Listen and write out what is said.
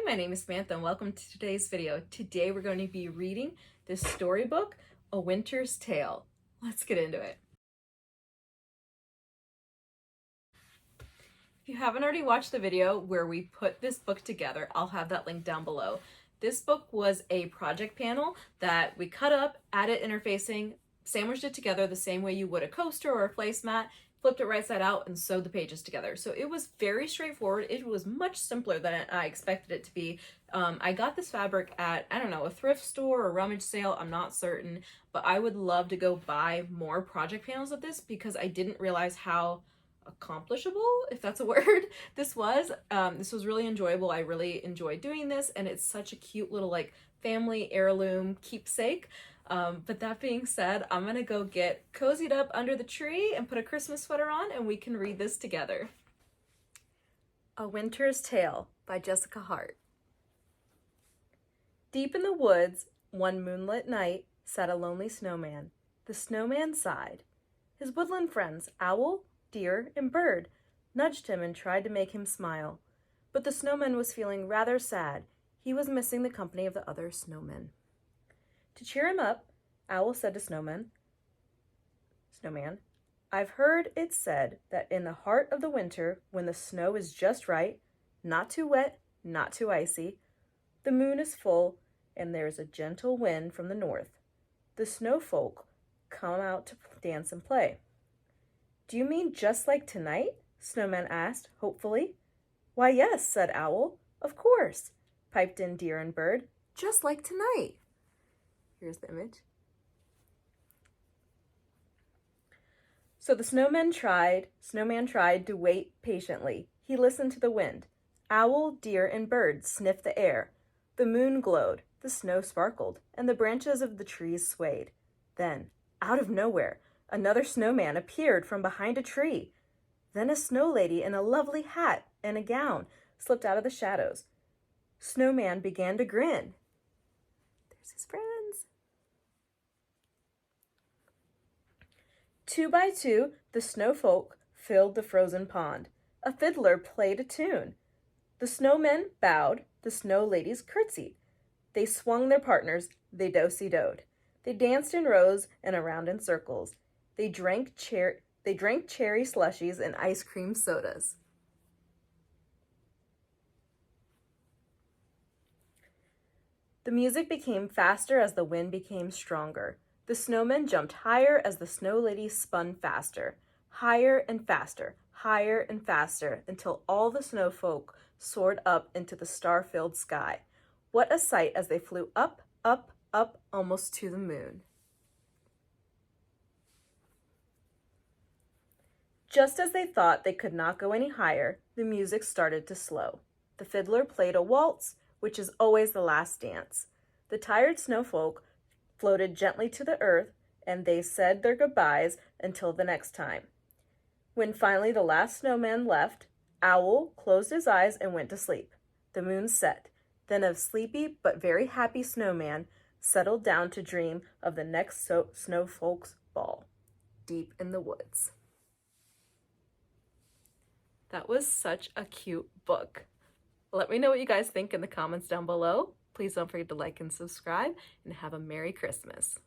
my name is Samantha and welcome to today's video. Today we're going to be reading this storybook, A Winter's Tale. Let's get into it. If you haven't already watched the video where we put this book together, I'll have that link down below. This book was a project panel that we cut up, added interfacing, sandwiched it together the same way you would a coaster or a placemat, flipped it right side out, and sewed the pages together. So it was very straightforward. It was much simpler than I expected it to be. I got this fabric at, I don't know, a thrift store or rummage sale, I'm not certain, but I would love to go buy more project panels of this because I didn't realize how accomplishable, if that's a word, this was. This was really enjoyable. I really enjoyed doing this, and it's such a cute little like family heirloom keepsake. But that being said, I'm gonna go get cozied up under the tree and put a Christmas sweater on and we can read this together. A Winter's Tale by Jessica Hart. Deep in the woods, one moonlit night, sat a lonely snowman. The snowman sighed. His woodland friends, owl, deer, and bird, nudged him and tried to make him smile. But the snowman was feeling rather sad. He was missing the company of the other snowmen. To cheer him up, Owl said to Snowman, I've heard it said that in the heart of the winter, when the snow is just right, not too wet, not too icy, the moon is full, and there is a gentle wind from the north, the snow folk come out to dance and play. Do you mean just like tonight? Snowman asked, hopefully. Why, yes, said Owl. Of course, piped in Deer and Bird, just like tonight. Here's the image. So the snowman tried to wait patiently. He listened to the wind. Owl, deer, and bird sniffed the air. The moon glowed, the snow sparkled, and the branches of the trees swayed. Then, out of nowhere, another snowman appeared from behind a tree. Then a snow lady in a lovely hat and a gown slipped out of the shadows. Snowman began to grin. There's his friends. 2 by 2, the snow folk filled the frozen pond. A fiddler played a tune. The snowmen bowed, the snow ladies curtsied. They swung their partners, they do-si-doed. They danced in rows and around in circles. They drank cherry slushies and ice cream sodas. The music became faster as the wind became stronger. The snowmen jumped higher as the snow ladies spun faster. Higher and faster, until all the snow folk soared up into the star-filled sky. What a sight as they flew up, up, up, almost to the moon. Just as they thought they could not go any higher, the music started to slow. The fiddler played a waltz, which is always the last dance. The tired snowfolk floated gently to the earth, and they said their goodbyes until the next time. When finally the last snowman left, Owl closed his eyes and went to sleep. The moon set. Then a sleepy but very happy snowman settled down to dream of the next snowfolk's ball, deep in the woods. That was such a cute book. Let me know what you guys think in the comments down below. Please don't forget to like and subscribe, and have a Merry Christmas.